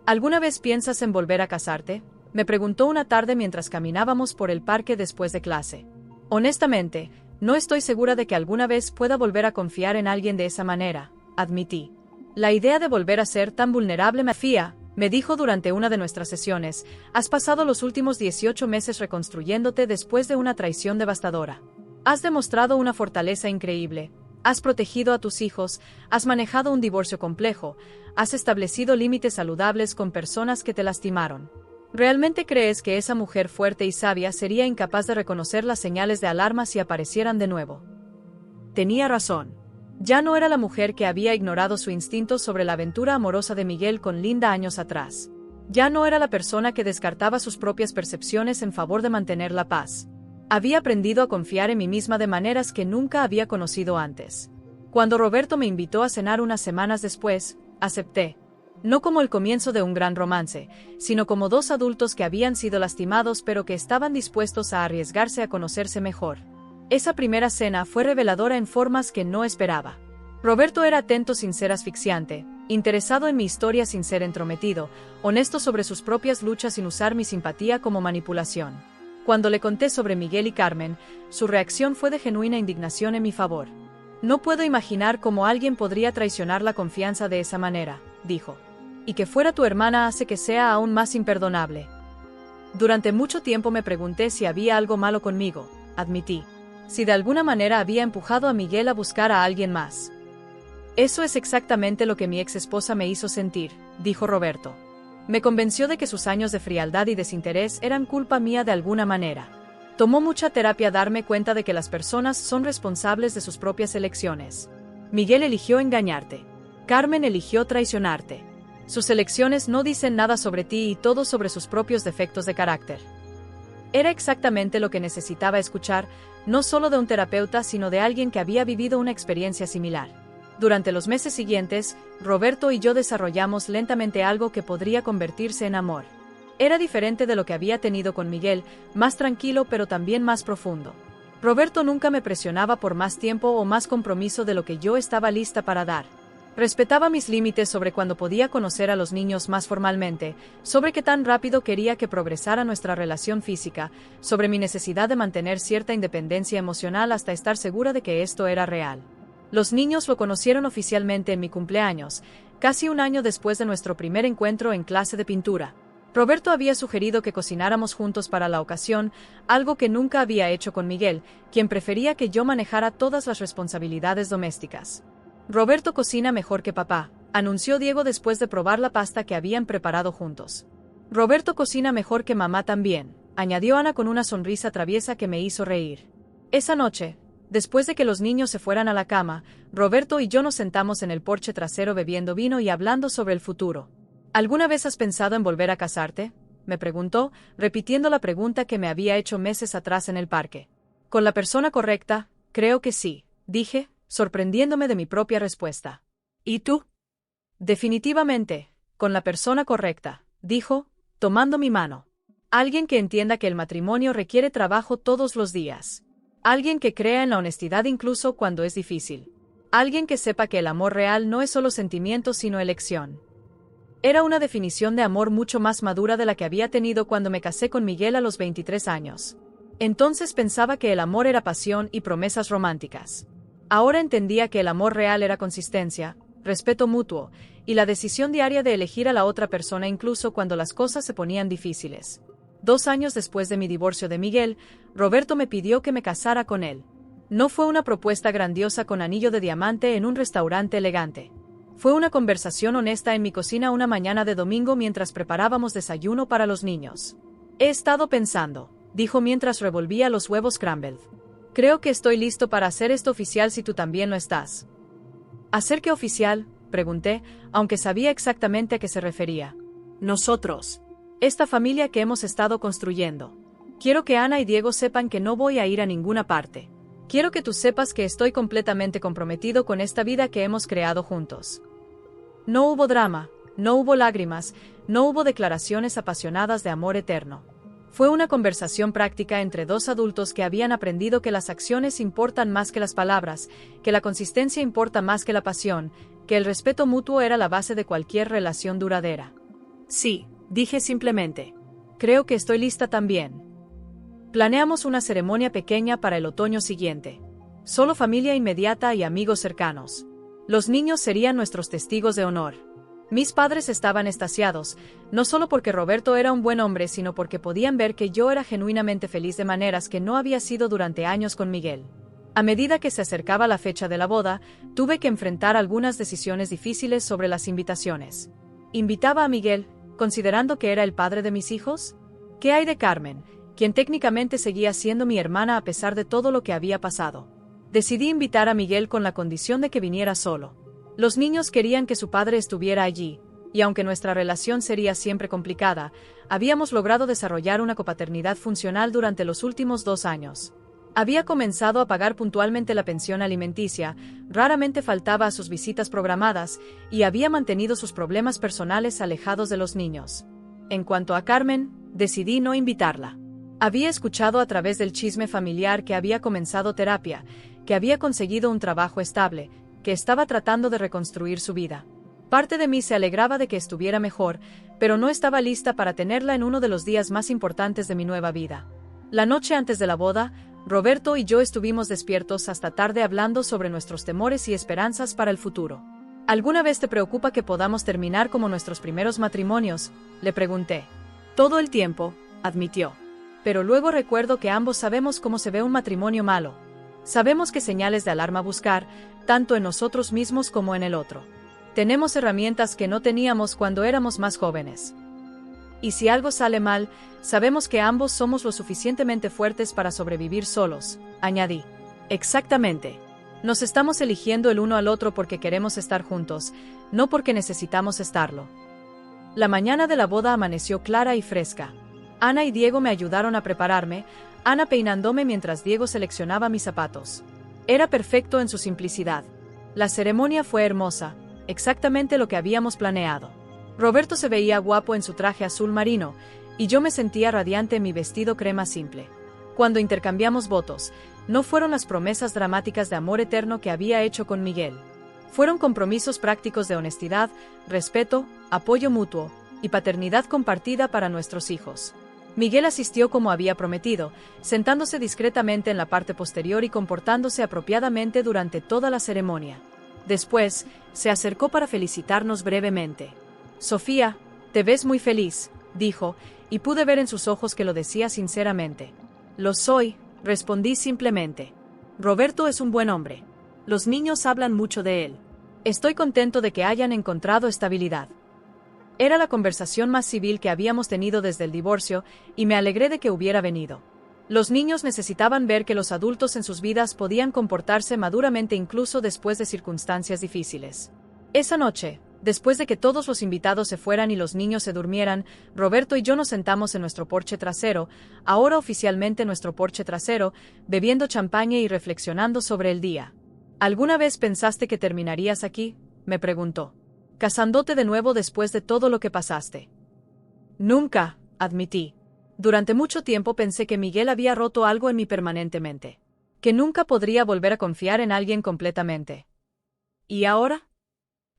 ¿Alguna vez piensas en volver a casarte?, me preguntó una tarde mientras caminábamos por el parque después de clase. Honestamente, no estoy segura de que alguna vez pueda volver a confiar en alguien de esa manera, admití. La idea de volver a ser tan vulnerable me afía, me dijo durante una de nuestras sesiones. Has pasado los últimos 18 meses reconstruyéndote después de una traición devastadora. Has demostrado una fortaleza increíble. Has protegido a tus hijos, has manejado un divorcio complejo, has establecido límites saludables con personas que te lastimaron. ¿Realmente crees que esa mujer fuerte y sabia sería incapaz de reconocer las señales de alarma si aparecieran de nuevo? Tenía razón. Ya no era la mujer que había ignorado su instinto sobre la aventura amorosa de Miguel con Linda años atrás. Ya no era la persona que descartaba sus propias percepciones en favor de mantener la paz. Había aprendido a confiar en mí misma de maneras que nunca había conocido antes. Cuando Roberto me invitó a cenar unas semanas después, acepté. No como el comienzo de un gran romance, sino como 2 adultos que habían sido lastimados pero que estaban dispuestos a arriesgarse a conocerse mejor. Esa primera cena fue reveladora en formas que no esperaba. Roberto era atento sin ser asfixiante, interesado en mi historia sin ser entrometido, honesto sobre sus propias luchas sin usar mi simpatía como manipulación. Cuando le conté sobre Miguel y Carmen, su reacción fue de genuina indignación en mi favor. No puedo imaginar cómo alguien podría traicionar la confianza de esa manera, dijo. Y que fuera tu hermana hace que sea aún más imperdonable. Durante mucho tiempo me pregunté si había algo malo conmigo, admití. Si de alguna manera había empujado a Miguel a buscar a alguien más. Eso es exactamente lo que mi ex esposa me hizo sentir, dijo Roberto. Me convenció de que sus años de frialdad y desinterés eran culpa mía de alguna manera. Tomó mucha terapia darme cuenta de que las personas son responsables de sus propias elecciones. Miguel eligió engañarte. Carmen eligió traicionarte. Sus elecciones no dicen nada sobre ti y todo sobre sus propios defectos de carácter. Era exactamente lo que necesitaba escuchar, no solo de un terapeuta sino de alguien que había vivido una experiencia similar. Durante los meses siguientes, Roberto y yo desarrollamos lentamente algo que podría convertirse en amor. Era diferente de lo que había tenido con Miguel, más tranquilo pero también más profundo. Roberto nunca me presionaba por más tiempo o más compromiso de lo que yo estaba lista para dar. Respetaba mis límites sobre cuándo podía conocer a los niños más formalmente, sobre qué tan rápido quería que progresara nuestra relación física, sobre mi necesidad de mantener cierta independencia emocional hasta estar segura de que esto era real. Los niños lo conocieron oficialmente en mi cumpleaños, casi un año después de nuestro primer encuentro en clase de pintura. Roberto había sugerido que cocináramos juntos para la ocasión, algo que nunca había hecho con Miguel, quien prefería que yo manejara todas las responsabilidades domésticas. Roberto cocina mejor que papá, anunció Diego después de probar la pasta que habían preparado juntos. Roberto cocina mejor que mamá también, añadió Ana con una sonrisa traviesa que me hizo reír. Esa noche, después de que los niños se fueran a la cama, Roberto y yo nos sentamos en el porche trasero bebiendo vino y hablando sobre el futuro. ¿Alguna vez has pensado en volver a casarte?, me preguntó, repitiendo la pregunta que me había hecho meses atrás en el parque. Con la persona correcta, creo que sí, dije, sorprendiéndome de mi propia respuesta. ¿Y tú? Definitivamente, con la persona correcta, dijo, tomando mi mano. Alguien que entienda que el matrimonio requiere trabajo todos los días. Alguien que crea en la honestidad incluso cuando es difícil. Alguien que sepa que el amor real no es solo sentimiento sino elección. Era una definición de amor mucho más madura de la que había tenido cuando me casé con Miguel a los 23 años. Entonces pensaba que el amor era pasión y promesas románticas. Ahora entendía que el amor real era consistencia, respeto mutuo, y la decisión diaria de elegir a la otra persona incluso cuando las cosas se ponían difíciles. 2 años después de mi divorcio de Miguel, Roberto me pidió que me casara con él. No fue una propuesta grandiosa con anillo de diamante en un restaurante elegante. Fue una conversación honesta en mi cocina una mañana de domingo mientras preparábamos desayuno para los niños. He estado pensando, dijo mientras revolvía los huevos scrambled. Creo que estoy listo para hacer esto oficial si tú también lo estás. ¿Hacer qué oficial?, pregunté, aunque sabía exactamente a qué se refería. Nosotros. Esta familia que hemos estado construyendo. Quiero que Ana y Diego sepan que no voy a ir a ninguna parte. Quiero que tú sepas que estoy completamente comprometido con esta vida que hemos creado juntos. No hubo drama, no hubo lágrimas, no hubo declaraciones apasionadas de amor eterno. Fue una conversación práctica entre dos adultos que habían aprendido que las acciones importan más que las palabras, que la consistencia importa más que la pasión, que el respeto mutuo era la base de cualquier relación duradera. Sí, dije simplemente. Creo que estoy lista también. Planeamos una ceremonia pequeña para el otoño siguiente. Solo familia inmediata y amigos cercanos. Los niños serían nuestros testigos de honor. Mis padres estaban extasiados, no solo porque Roberto era un buen hombre, sino porque podían ver que yo era genuinamente feliz de maneras que no había sido durante años con Miguel. A medida que se acercaba la fecha de la boda, tuve que enfrentar algunas decisiones difíciles sobre las invitaciones. ¿Invitaba a Miguel, considerando que era el padre de mis hijos? ¿Qué hay de Carmen, quien técnicamente seguía siendo mi hermana a pesar de todo lo que había pasado? Decidí invitar a Miguel con la condición de que viniera solo. Los niños querían que su padre estuviera allí, y aunque nuestra relación sería siempre complicada, habíamos logrado desarrollar una copaternidad funcional durante los últimos 2 años. Había comenzado a pagar puntualmente la pensión alimenticia, raramente faltaba a sus visitas programadas, y había mantenido sus problemas personales alejados de los niños. En cuanto a Carmen, decidí no invitarla. Había escuchado a través del chisme familiar que había comenzado terapia, que había conseguido un trabajo estable, que estaba tratando de reconstruir su vida. Parte de mí se alegraba de que estuviera mejor, pero no estaba lista para tenerla en uno de los días más importantes de mi nueva vida. La noche antes de la boda, Roberto y yo estuvimos despiertos hasta tarde hablando sobre nuestros temores y esperanzas para el futuro. ¿Alguna vez te preocupa que podamos terminar como nuestros primeros matrimonios?, le pregunté. Todo el tiempo, admitió. Pero luego recuerdo que ambos sabemos cómo se ve un matrimonio malo. Sabemos qué señales de alarma buscar, tanto en nosotros mismos como en el otro. Tenemos herramientas que no teníamos cuando éramos más jóvenes. Y si algo sale mal, sabemos que ambos somos lo suficientemente fuertes para sobrevivir solos, añadí. Exactamente. Nos estamos eligiendo el uno al otro porque queremos estar juntos, no porque necesitamos estarlo. La mañana de la boda amaneció clara y fresca. Ana y Diego me ayudaron a prepararme, Ana peinándome mientras Diego seleccionaba mis zapatos. Era perfecto en su simplicidad. La ceremonia fue hermosa, exactamente lo que habíamos planeado. Roberto se veía guapo en su traje azul marino, y yo me sentía radiante en mi vestido crema simple. Cuando intercambiamos votos, no fueron las promesas dramáticas de amor eterno que había hecho con Miguel. Fueron compromisos prácticos de honestidad, respeto, apoyo mutuo y paternidad compartida para nuestros hijos. Miguel asistió como había prometido, sentándose discretamente en la parte posterior y comportándose apropiadamente durante toda la ceremonia. Después, se acercó para felicitarnos brevemente. «Sofía, te ves muy feliz», dijo, y pude ver en sus ojos que lo decía sinceramente. «Lo soy», respondí simplemente. «Roberto es un buen hombre. Los niños hablan mucho de él. Estoy contento de que hayan encontrado estabilidad». Era la conversación más civil que habíamos tenido desde el divorcio, y me alegré de que hubiera venido. Los niños necesitaban ver que los adultos en sus vidas podían comportarse maduramente incluso después de circunstancias difíciles. Esa noche, después de que todos los invitados se fueran y los niños se durmieran, Roberto y yo nos sentamos en nuestro porche trasero, ahora oficialmente nuestro porche trasero, bebiendo champaña y reflexionando sobre el día. «¿Alguna vez pensaste que terminarías aquí?», me preguntó. «Casándote de nuevo después de todo lo que pasaste». «Nunca», admití. Durante mucho tiempo pensé que Miguel había roto algo en mí permanentemente. Que nunca podría volver a confiar en alguien completamente. ¿Y ahora?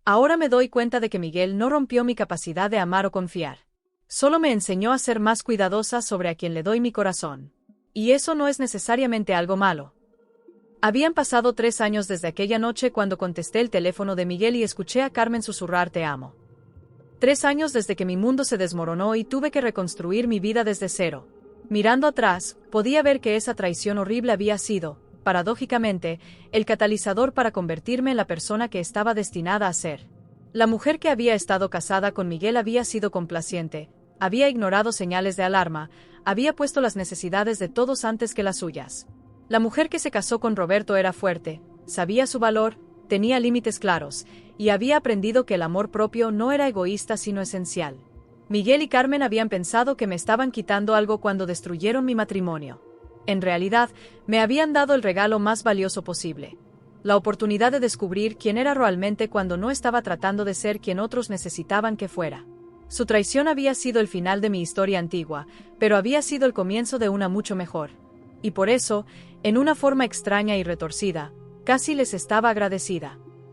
Ahora me doy cuenta de que Miguel no rompió mi capacidad de amar o confiar. Solo me enseñó a ser más cuidadosa sobre a quien le doy mi corazón. Y eso no es necesariamente algo malo. Habían pasado 3 años desde aquella noche cuando contesté el teléfono de Miguel y escuché a Carmen susurrar «Te amo». 3 años desde que mi mundo se desmoronó y tuve que reconstruir mi vida desde cero. Mirando atrás, podía ver que esa traición horrible había sido, paradójicamente, el catalizador para convertirme en la persona que estaba destinada a ser. La mujer que había estado casada con Miguel había sido complaciente, había ignorado señales de alarma, había puesto las necesidades de todos antes que las suyas. La mujer que se casó con Roberto era fuerte, sabía su valor, tenía límites claros, y había aprendido que el amor propio no era egoísta sino esencial. Miguel y Carmen habían pensado que me estaban quitando algo cuando destruyeron mi matrimonio. En realidad, me habían dado el regalo más valioso posible. La oportunidad de descubrir quién era realmente cuando no estaba tratando de ser quien otros necesitaban que fuera. Su traición había sido el final de mi historia antigua, pero había sido el comienzo de una mucho mejor. Y por eso, en una forma extraña y retorcida, casi les estaba agradecida.